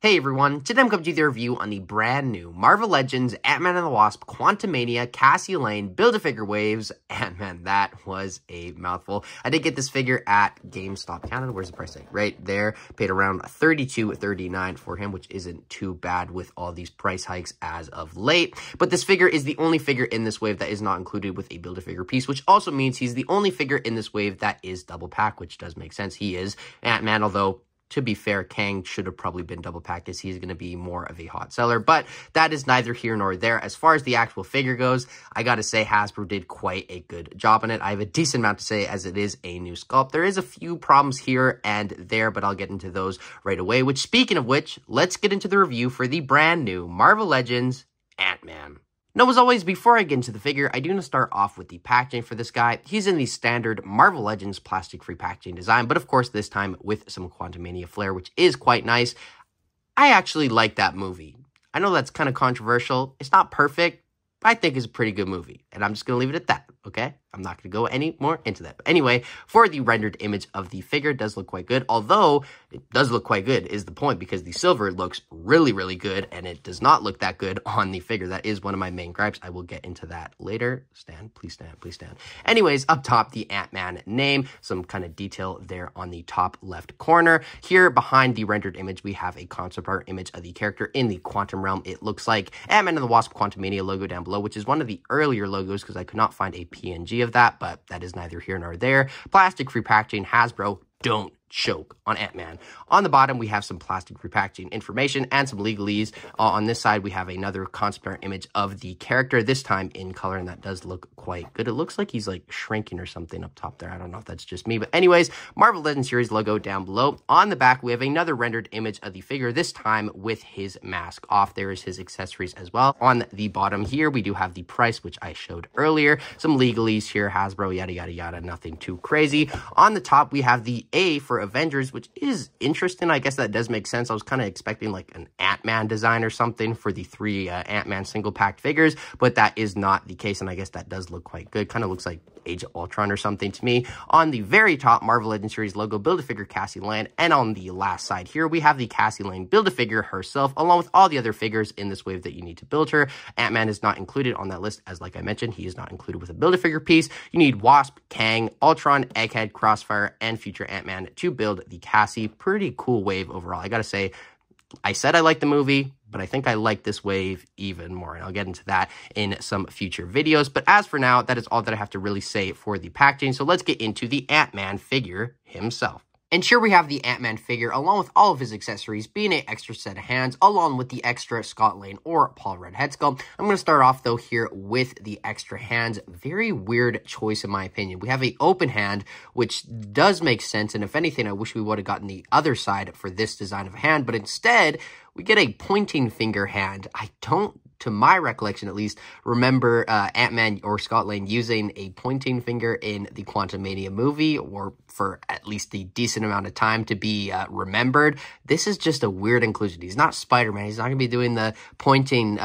Hey everyone, today I'm coming to you with a review on the brand new Marvel Legends Ant-Man and the Wasp Quantumania Cassie Lang Build-A-Figure waves. And man, that was a mouthful. I did get this figure at GameStop Canada. Where's the price tag? Right there. Paid around $32.39 for him, which isn't too bad with all these price hikes as of late. But this figure is the only figure in this wave that is not included with a Build-A-Figure piece, which also means he's the only figure in this wave that is double pack, which does make sense. He is Ant-Man, although to be fair, Kang should have probably been double packed as he's going to be more of a hot seller, but that is neither here nor there. As far as the actual figure goes, I got to say Hasbro did quite a good job on it. I have a decent amount to say as it is a new sculpt. There is a few problems here and there, but I'll get into those right away, which speaking of which, let's get into the review for the brand new Marvel Legends Ant-Man. Now, as always, before I get into the figure, I do want to start off with the packaging for this guy. He's in the standard Marvel Legends plastic-free packaging design, but of course, this time with some Quantumania flair, which is quite nice. I actually like that movie. I know that's kind of controversial. It's not perfect, but I think it's a pretty good movie, and I'm just going to leave it at that, okay? I'm not going to go any more into that. But anyway, for the rendered image of the figure, it does look quite good. Although, it does look quite good is the point, because the silver looks really, really good, and it does not look that good on the figure. That is one of my main gripes. I will get into that later. Stand, please stand, please stand. Anyways, up top, the Ant-Man name, some kind of detail there on the top left corner. Here, behind the rendered image, we have a concept art image of the character in the quantum realm. It looks like Ant-Man and the Wasp Quantumania logo down below, which is one of the earlier logos, because I could not find a PNG of that, but that is neither here nor there. Plastic-free packaging, Hasbro, don't choke on Ant-Man. On the bottom, we have some plastic-free packaging information and some legalese. On this side, we have another concept art image of the character, this time in color, and that does look quite good. It looks like he's like shrinking or something up top there. I don't know if that's just me, but anyways, Marvel Legends series logo down below. On the back, we have another rendered image of the figure, this time with his mask off. There is his accessories as well. On the bottom here, we do have the price, which I showed earlier. Some legalese here, Hasbro, yada, yada, yada, nothing too crazy. On the top, we have the A for Avengers, which is interesting. I guess that does make sense. I was kind of expecting like an Ant-Man design or something for the three Ant-Man single packed figures, but that is not the case, and I guess that does look quite good. Kind of looks like Age of Ultron or something to me. On the very top, Marvel Legends series logo, Build-A-Figure Cassie Lang, and on the last side here, we have the Cassie Lang Build-A-Figure herself, along with all the other figures in this wave that you need to build her. Ant-Man is not included on that list, as like I mentioned, he is not included with a Build-A-Figure piece. You need Wasp, Kang, Ultron, Egghead, Crossfire, and future Ant-Man to build the Cassie. Pretty cool wave overall. I gotta say, I said I liked the movie, but I think I like this wave even more, and I'll get into that in some future videos. But as for now, that is all that I have to really say for the packaging, so let's get into the Ant-Man figure himself. And here we have the Ant-Man figure, along with all of his accessories, being an extra set of hands, along with the extra Scott Lang or Paul Rudd head sculpt. I'm going to start off, though, here with the extra hands. Very weird choice, in my opinion. We have an open hand, which does make sense, and if anything, I wish we would have gotten the other side for this design of a hand, but instead, we get a pointing finger hand. I don't, to my recollection at least, remember Ant-Man or Scott Lang using a pointing finger in the Quantumania movie, or for at least a decent amount of time to be remembered. This is just a weird inclusion. He's not Spider-Man. He's not going to be doing the pointing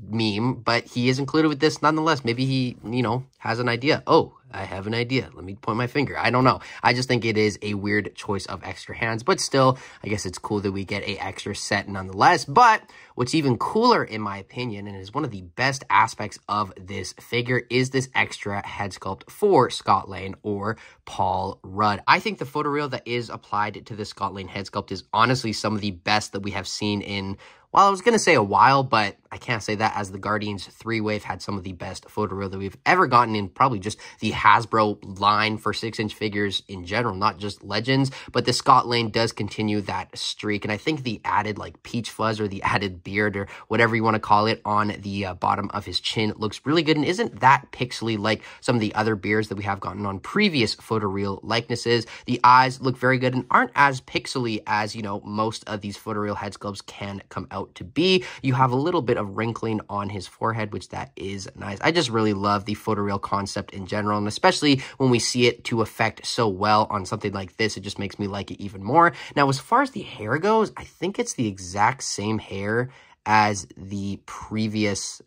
meme, but he is included with this nonetheless. Maybe he, you know, has an idea. Oh, I have an idea. Let me point my finger. I don't know. I just think it is a weird choice of extra hands, but still, I guess it's cool that we get a extra set nonetheless. But what's even cooler, in my opinion, and is one of the best aspects of this figure, is this extra head sculpt for Scott Lang or Paul Rudd. I think the photoreal that is applied to the Scott Lang head sculpt is honestly some of the best that we have seen in, well, I was going to say a while, but I can't say that, as the Guardians 3 wave had some of the best photoreal that we've ever gotten in probably just the Hasbro line for 6-inch figures in general, not just Legends. But the Scott Lang does continue that streak, and I think the added like peach fuzz or the added beard or whatever you want to call it on the bottom of his chin looks really good and isn't that pixely like some of the other beards that we have gotten on previous photoreal likenesses. The eyes look very good and aren't as pixely as, you know, most of these photoreal head sculpts can come out to be. You have a little bit of wrinkling on his forehead, which that is nice. I just really love the photoreal concept in general, and especially when we see it to effect so well on something like this, it just makes me like it even more. Now, as far as the hair goes, I think it's the exact same hair as the previous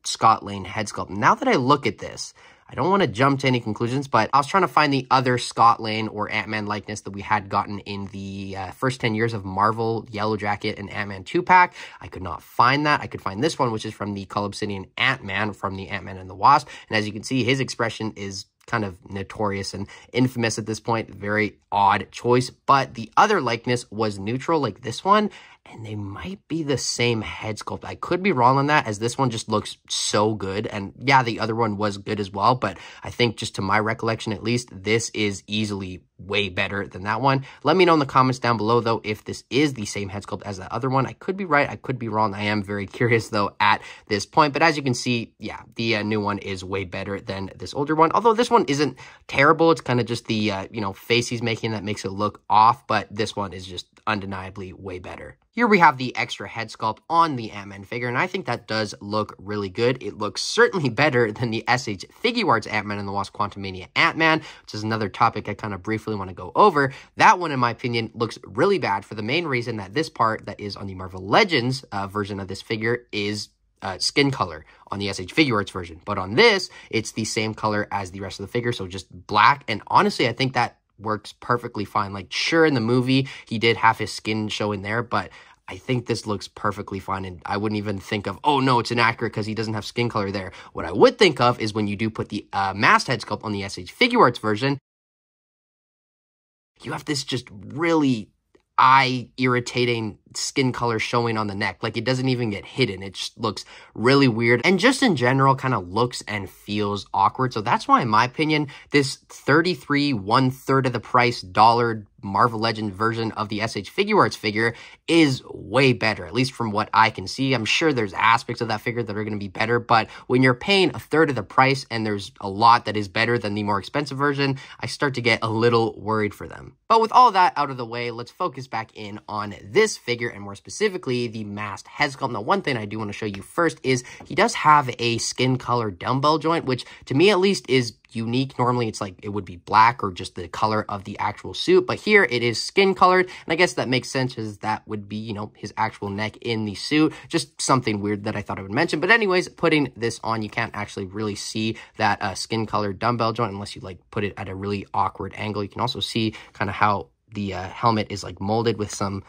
Scott Lang head sculpt. Now that I look at this, I don't want to jump to any conclusions, but I was trying to find the other Scott Lang or Ant-Man likeness that we had gotten in the first 10 years of Marvel Yellow Jacket and Ant-Man 2-pack. I could not find that. I could find this one, which is from the Cull Obsidian Ant-Man from the Ant-Man and the Wasp. And as you can see, his expression is kind of notorious and infamous at this point. Very odd choice. But the other likeness was neutral, like this one. And they might be the same head sculpt. I could be wrong on that, as this one just looks so good. And yeah, the other one was good as well. But I think just to my recollection, at least, this is easily way better than that one. Let me know in the comments down below, though, if this is the same head sculpt as the other one. I could be right. I could be wrong. I am very curious, though, at this point. But as you can see, yeah, the new one is way better than this older one. Although this one isn't terrible. It's kind of just the, face he's making that makes it look off. But this one is just undeniably way better. Here we have the extra head sculpt on the Ant-Man figure, and I think that does look really good. It looks certainly better than the SH Figuarts Ant-Man and the Wasp Quantumania Ant-Man, which is another topic I kind of briefly want to go over. That one, in my opinion, looks really bad for the main reason that this part that is on the Marvel Legends version of this figure is skin color on the SH Figuarts version. But on this, it's the same color as the rest of the figure, so just black. And honestly, I think that works perfectly fine. Like, sure, in the movie, he did have his skin show in there, but I think this looks perfectly fine, and I wouldn't even think of, oh no, it's inaccurate because he doesn't have skin color there. What I would think of is when you do put the masked head sculpt on the SH Figuarts version, you have this just really eye-irritating skin color showing on the neck. Like, it doesn't even get hidden. It just looks really weird, and just in general kind of looks and feels awkward. So that's why, in my opinion, this $33, 1/3 of the price dollar Marvel Legend version of the SH Figuarts figure is way better, at least from what I can see. I'm sure there's aspects of that figure that are going to be better, but when you're paying 1/3 of the price and there's a lot that is better than the more expensive version, I start to get a little worried for them. But with all that out of the way, let's focus back in on this figure, and more specifically, the masked head sculpt. Now, one thing I do want to show you first is he does have a skin color dumbbell joint, which to me at least is unique. Normally it's like it would be black or just the color of the actual suit, but here it is skin colored, and I guess that makes sense as that would be, his actual neck in the suit. Just something weird that I thought I would mention. But anyways, putting this on, you can't actually really see that skin colored dumbbell joint unless you like put it at a really awkward angle. You can also see kind of how the helmet is like molded with some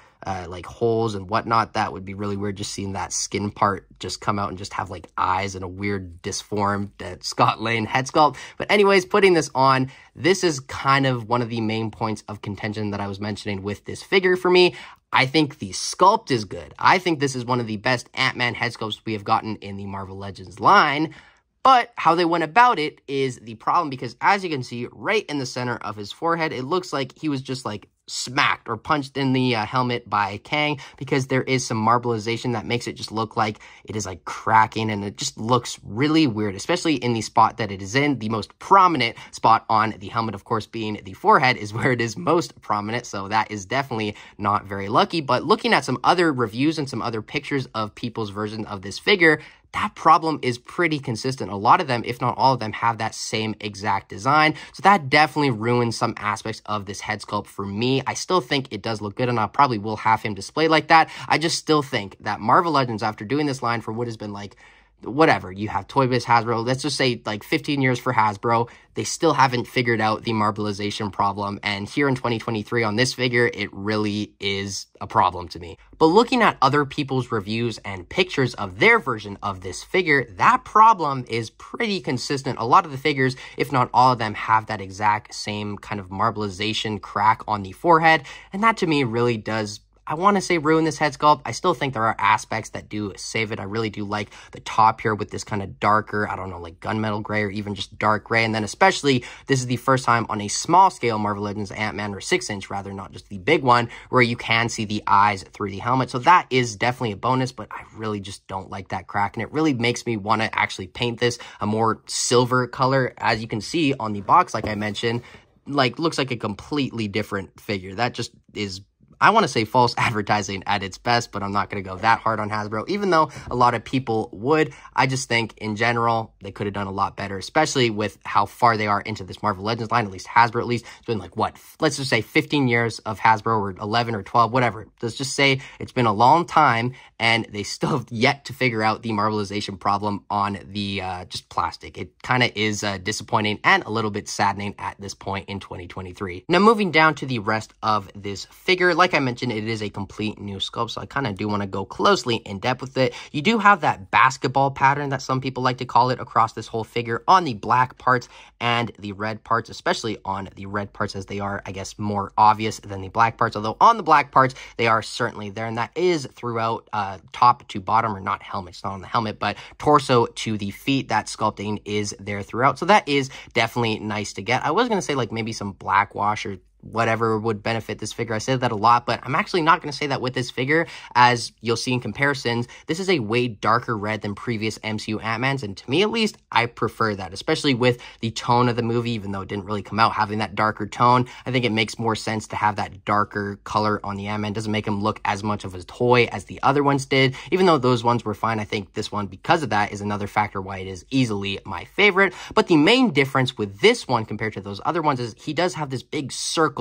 like holes and whatnot. That would be really weird, just seeing that skin part just come out and just have like eyes and a weird disformed Scott Lang head sculpt. But anyways, putting this on, this is kind of one of the main points of contention that I was mentioning with this figure for me. I think the sculpt is good. I think this is one of the best Ant-Man head sculpts we have gotten in the Marvel Legends line. But how they went about it is the problem, because as you can see right in the center of his forehead, it looks like he was just like smacked or punched in the helmet by Kang, because there is some marbleization that makes it just look like it is like cracking, and it just looks really weird, especially in the spot that it is in. The most prominent spot on the helmet, of course, being the forehead, is where it is most prominent, so that is definitely not very lucky. But looking at some other reviews and some other pictures of people's version of this figure, that problem is pretty consistent. A lot of them, if not all of them, have that same exact design. So that definitely ruins some aspects of this head sculpt for me. I still think it does look good, and I probably will have him displayed like that. I just still think that Marvel Legends, after doing this line for what has been like, whatever, you have Toy Biz, Hasbro, let's just say like 15 years for Hasbro, they still haven't figured out the marbleization problem. And here in 2023 on this figure, it really is a problem to me. But looking at other people's reviews and pictures of their version of this figure, that problem is pretty consistent. A lot of the figures, if not all of them, have that exact same kind of marbleization crack on the forehead. And that to me really does, I want to say, ruin this head sculpt. I still think there are aspects that do save it. I really do like the top here with this kind of darker, I don't know, like gunmetal gray or even just dark gray. And then especially, this is the first time on a small scale Marvel Legends Ant-Man, or 6-inch rather, not just the big one, where you can see the eyes through the helmet. So that is definitely a bonus, but I really just don't like that crack. And it really makes me want to actually paint this a more silver color. As you can see on the box, like I mentioned, like looks like a completely different figure. That just is, I want to say false advertising at its best, but I'm not going to go that hard on Hasbro, even though a lot of people would. I just think in general, they could have done a lot better, especially with how far they are into this Marvel Legends line, at least Hasbro at least. It's been like, what, let's just say 15 years of Hasbro, or 11 or 12, whatever. Let's just say it's been a long time, and they still have yet to figure out the marbleization problem on the just plastic. It kind of is disappointing and a little bit saddening at this point in 2023. Now, moving down to the rest of this figure, like I mentioned, it is a complete new sculpt, so I kind of do want to go closely in depth with it. You do have that basketball pattern that some people like to call it across this whole figure on the black parts and the red parts, especially on the red parts, as they are, I guess, more obvious than the black parts, although on the black parts, they are certainly there, and that is throughout top to bottom, or not helmet, it's not on the helmet, but torso to the feet. That sculpting is there throughout, so that is definitely nice to get. I was going to say like maybe some black wash or whatever would benefit this figure. I say that a lot, but I'm actually not going to say that with this figure, as you'll see in comparisons. This is a way darker red than previous MCU Ant-Mans, and to me at least, I prefer that, especially with the tone of the movie. Even though it didn't really come out having that darker tone, I think it makes more sense to have that darker color on the Ant-Man. Doesn't make him look as much of a toy as the other ones did, even though those ones were fine. I think this one, because of that, is another factor why it is easily my favorite. But the main difference with this one compared to those other ones is he does have this big circle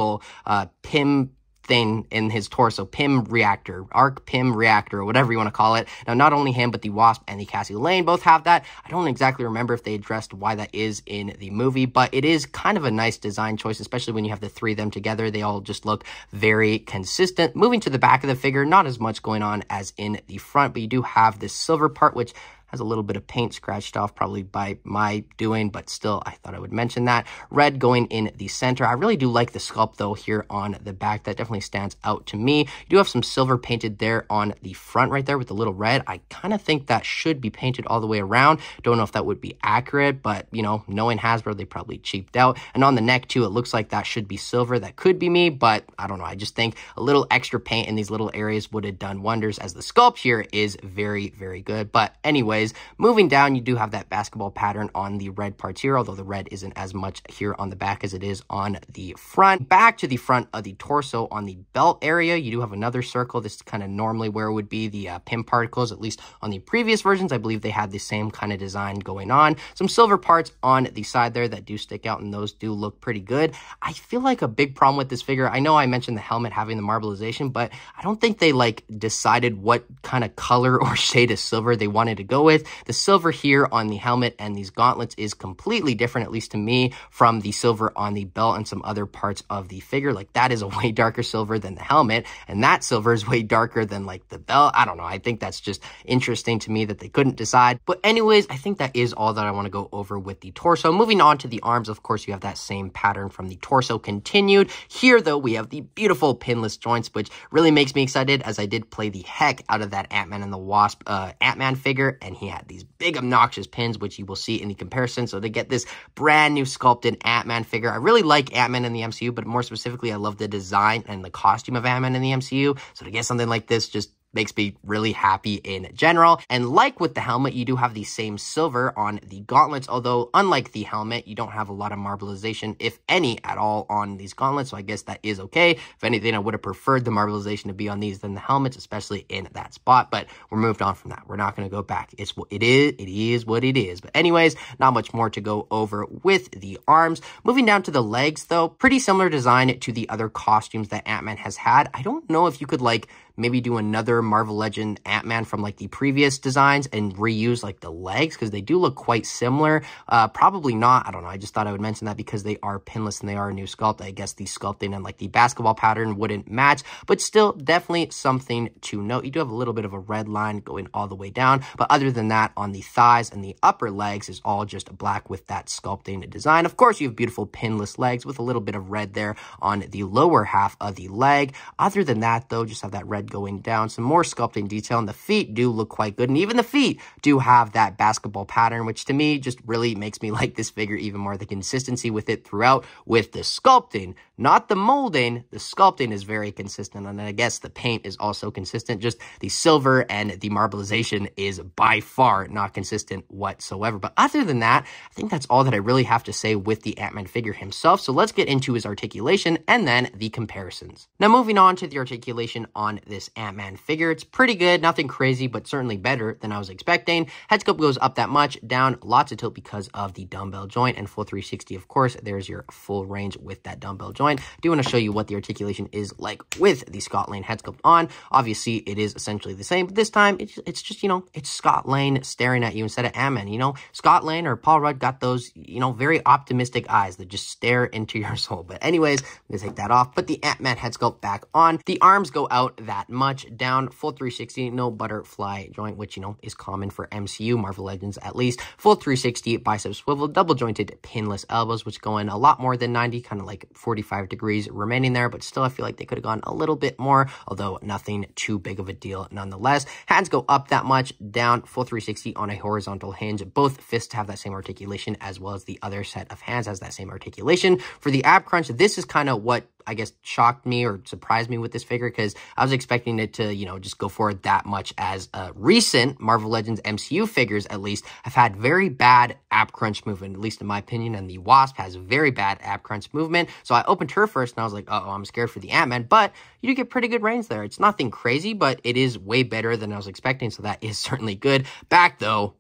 PIM thing in his torso, PIM reactor, arc PIM reactor, or whatever you want to call it. Now, not only him, but the Wasp and the Cassie Lang both have that. I don't exactly remember if they addressed why that is in the movie, but it is kind of a nice design choice, especially when you have the three of them together. They all just look very consistent. Moving to the back of the figure, not as much going on as in the front, but you do have this silver part, which has a little bit of paint scratched off, probably by my doing, but still, I thought I would mention that. Red going in the center. I really do like the sculpt, though, here on the back. That definitely stands out to me. You do have some silver painted there on the front right there with the little red. I kind of think that should be painted all the way around. Don't know if that would be accurate, but, you know, knowing Hasbro, they probably cheaped out. And on the neck, too, it looks like that should be silver. That could be me, but I don't know. I just think a little extra paint in these little areas would have done wonders, as the sculpt here is very, very good. But anyways, moving down, you do have that basketball pattern on the red parts here, although the red isn't as much here on the back as it is on the front. Back to the front of the torso on the belt area, you do have another circle. This is kind of normally where it would be the PIM particles, at least on the previous versions. I believe they had the same kind of design going on. Some silver parts on the side there that do stick out, and those do look pretty good. I feel like a big problem with this figure, I know I mentioned the helmet having the marbleization, but I don't think they like decided what kind of color or shade of silver they wanted to go with. The silver here on the helmet and these gauntlets is completely different, at least to me, from the silver on the belt and some other parts of the figure. Like, that is a way darker silver than the helmet, and that silver is way darker than like the belt. I don't know. I think that's just interesting to me that they couldn't decide. But anyways, I think that is all that I want to go over with the torso. Moving on to the arms, of course, you have that same pattern from the torso continued. Here, though, we have the beautiful pinless joints, which really makes me excited, as I did play the heck out of that Ant-Man and the Wasp Ant-Man figure, and he had these big obnoxious pins, which you will see in the comparison. So to get this brand new sculpted Ant-Man figure, I really like Ant-Man in the MCU, but more specifically, I love the design and the costume of Ant-Man in the MCU. So to get something like this just makes me really happy in general. And like with the helmet, you do have the same silver on the gauntlets, although unlike the helmet, you don't have a lot of marbleization, if any at all, on these gauntlets, so I guess that is okay. If anything, I would have preferred the marbleization to be on these than the helmets, especially in that spot, but we're moved on from that. We're not going to go back. It is what it is. But anyways, not much more to go over with the arms. Moving down to the legs, though, pretty similar design to the other costumes that Ant-Man has had. I don't know if you could like maybe do another Marvel Legend Ant-Man from like the previous designs and reuse like the legs, because they do look quite similar. Probably not. I don't know. I just thought I would mention that because they are pinless and they are a new sculpt. I guess the sculpting and like the basketball pattern wouldn't match, but still definitely something to note. You do have a little bit of a red line going all the way down, but other than that, on the thighs and the upper legs is all just black with that sculpting design. Of course, you have beautiful pinless legs with a little bit of red there on the lower half of the leg. Other than that, though, just have that red going down. Some more sculpting detail, and the feet do look quite good, and even the feet do have that basketball pattern, which to me just really makes me like this figure even more. The consistency with it throughout, with the sculpting, not the molding. The sculpting is very consistent, and I guess the paint is also consistent. Just the silver and the marbleization is by far not consistent whatsoever. But other than that, I think that's all that I really have to say with the Ant-Man figure himself. So let's get into his articulation and then the comparisons. Now, moving on to the articulation on this Ant-Man figure, it's pretty good, nothing crazy, but certainly better than I was expecting. Head sculpt goes up that much, down lots of tilt because of the dumbbell joint, and full 360, of course. There's your full range with that dumbbell joint. I do want to show you what the articulation is like with the Scott Lang head sculpt on. Obviously, it is essentially the same, but this time it's just, you know, it's Scott Lang staring at you instead of Ant-Man. You know, Scott Lang or Paul Rudd got those, you know, very optimistic eyes that just stare into your soul. But anyways, I'm gonna take that off. Put the Ant-Man head sculpt back on. The arms go out that much, down full 360, no butterfly joint, which, you know, is common for MCU, Marvel Legends at least. Full 360, bicep swivel, double jointed pinless elbows, which go in a lot more than 90, kind of like 45 degrees remaining there, but still I feel like they could have gone a little bit more, although nothing too big of a deal nonetheless. Hands go up that much, down full 360 on a horizontal hinge. Both fists have that same articulation, as well as the other set of hands has that same articulation. For the ab crunch, this is kind of what I guess shocked me or surprised me with this figure, because I was expecting it to, you know, just go forward that much, as recent Marvel Legends MCU figures at least have had very bad ab crunch movement, at least in my opinion, and the Wasp has very bad ab crunch movement. So I opened her first and I was like, uh-oh, I'm scared for the Ant-Man, but you do get pretty good range there. It's nothing crazy, but it is way better than I was expecting, so that is certainly good. Back though,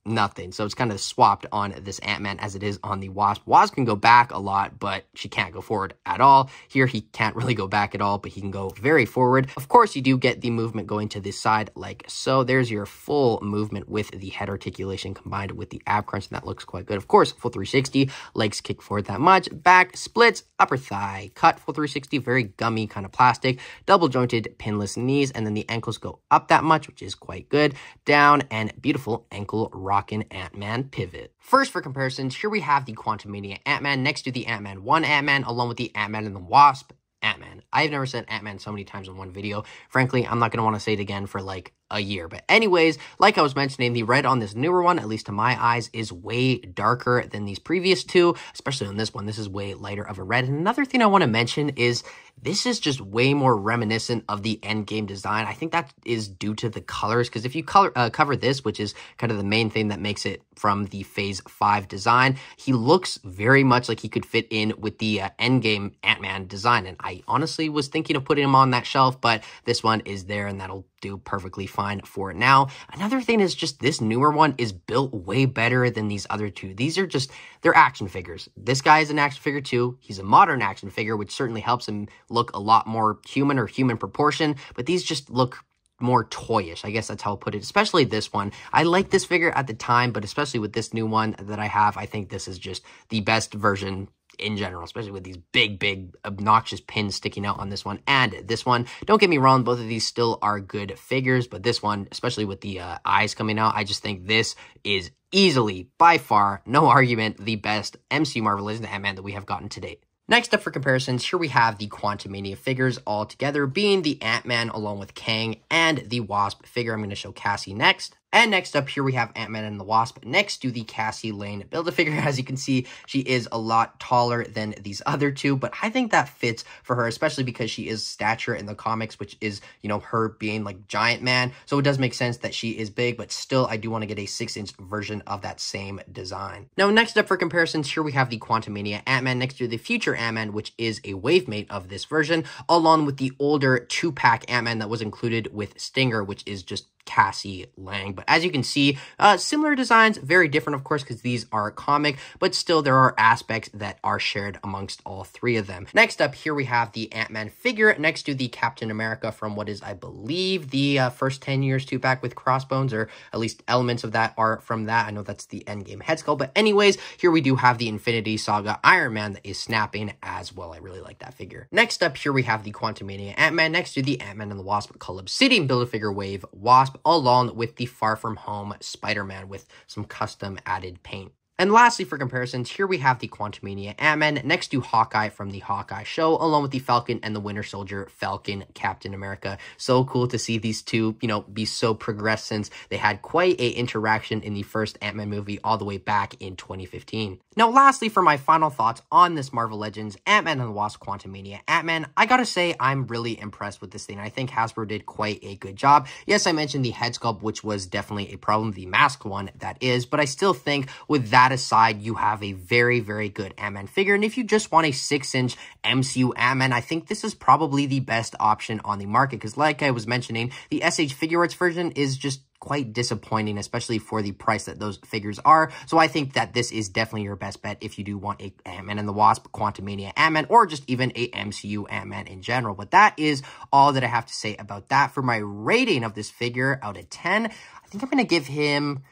nothing. So it's kind of swapped on this Ant-Man as it is on the Wasp. Wasp can go back a lot, but she can't go forward at all. Here, he can't really go back at all, but he can go very forward. Of course, you do get the movement going to this side like so. There's your full movement with the head articulation combined with the ab crunch, and that looks quite good. Of course, full 360, legs kick forward that much, back splits, upper thigh cut, full 360, very gummy kind of plastic, double jointed pinless knees, and then the ankles go up that much, which is quite good, down, and beautiful ankle rocking Ant-Man pivot. First, for comparisons, here we have the Quantumania Ant-Man next to the Ant-Man 1 Ant-Man, along with the Ant-Man and the Wasp Ant-Man. I've never said Ant-Man so many times in one video. Frankly, I'm not going to want to say it again for like a year. But anyways, like I was mentioning, the red on this newer one, at least to my eyes, is way darker than these previous two, especially on this one. This is way lighter of a red. And another thing I want to mention is this is just way more reminiscent of the Endgame design. I think that is due to the colors, because if you cover this, which is kind of the main thing that makes it from the Phase 5 design, he looks very much like he could fit in with the Endgame Ant-Man design. And I honestly was thinking of putting him on that shelf, but this one is there, and that'll do perfectly fine for it now. Another thing is just this newer one is built way better than these other two. These are just, they're action figures. This guy is an action figure too. He's a modern action figure, which certainly helps him look a lot more human or human proportion, but these just look more toyish. I guess that's how I'll put it, especially this one. I like this figure at the time, but especially with this new one that I have, I think this is just the best version in general, especially with these big, obnoxious pins sticking out on this one and this one. Don't get me wrong, both of these still are good figures, but this one, especially with the eyes coming out, I just think this is easily, by far, no argument, the best MCU Marvel Legends Ant-Man that we have gotten to date. Next up for comparisons, here we have the Quantumania figures all together, being the Ant-Man along with Kang and the Wasp figure. I'm going to show Cassie next. And next up, here we have Ant-Man and the Wasp next to the Cassie Lang Build-A-Figure. As you can see, she is a lot taller than these other two, but I think that fits for her, especially because she is stature in the comics, which is, you know, her being like Giant Man. So it does make sense that she is big, but still, I do want to get a 6-inch version of that same design. Now, next up for comparisons, here we have the Quantumania Ant-Man next to the future Ant-Man, which is a wave mate of this version, along with the older 2-pack Ant-Man that was included with Stinger, which is just Cassie Lang. But as you can see, similar designs, very different, of course, because these are comic, but still there are aspects that are shared amongst all three of them. Next up, here we have the Ant-Man figure next to the Captain America from what is, I believe, the first 10 years 2-pack with Crossbones, or at least elements of that are from that. I know that's the Endgame head sculpt, but anyways, here we do have the Infinity Saga Iron Man that is snapping as well. I really like that figure. Next up, here we have the Quantumania Ant-Man next to the Ant-Man and the Wasp Collab Build-A-Figure Wave Wasp, along with the Far From Home Spider-Man with some custom added paint. And lastly, for comparisons, here we have the Quantumania Ant-Man next to Hawkeye from the Hawkeye show, along with the Falcon and the Winter Soldier Falcon Captain America. So cool to see these two, be so progressed since they had quite a interaction in the first Ant-Man movie all the way back in 2015. Now, lastly, for my final thoughts on this Marvel Legends Ant-Man and the Wasp Quantumania Ant-Man, I gotta say I'm really impressed with this thing. I think Hasbro did quite a good job. Yes, I mentioned the head sculpt, which was definitely a problem, the masked one that is, but I still think with that aside, you have a very, very good Ant-Man figure. And if you just want a 6-inch MCU Ant-Man, I think this is probably the best option on the market, because like I was mentioning, the SH Figure Arts version is just quite disappointing, especially for the price that those figures are. So I think that this is definitely your best bet if you do want a Ant-Man and the Wasp Quantumania Ant-Man, or just even a MCU Ant-Man in general. But that is all that I have to say about that. For my rating of this figure out of 10, I think I'm going to give him,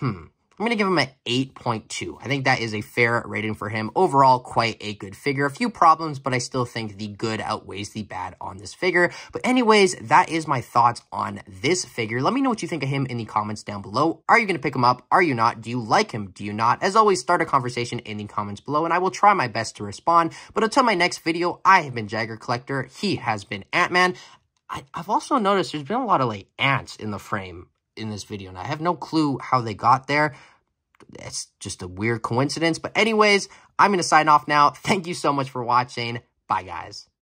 I'm going to give him an 8.2. I think that is a fair rating for him. Overall, quite a good figure. A few problems, but I still think the good outweighs the bad on this figure. But anyways, that is my thoughts on this figure. Let me know what you think of him in the comments down below. Are you going to pick him up? Are you not? Do you like him? Do you not? As always, start a conversation in the comments below, and I will try my best to respond. But until my next video, I have been Jagger Collector. He has been Ant-Man. I've also noticed there's been a lot of ants in the frame in this video, and I have no clue how they got there. It's just a weird coincidence. But anyways, I'm going to sign off now. Thank you so much for watching. Bye, guys.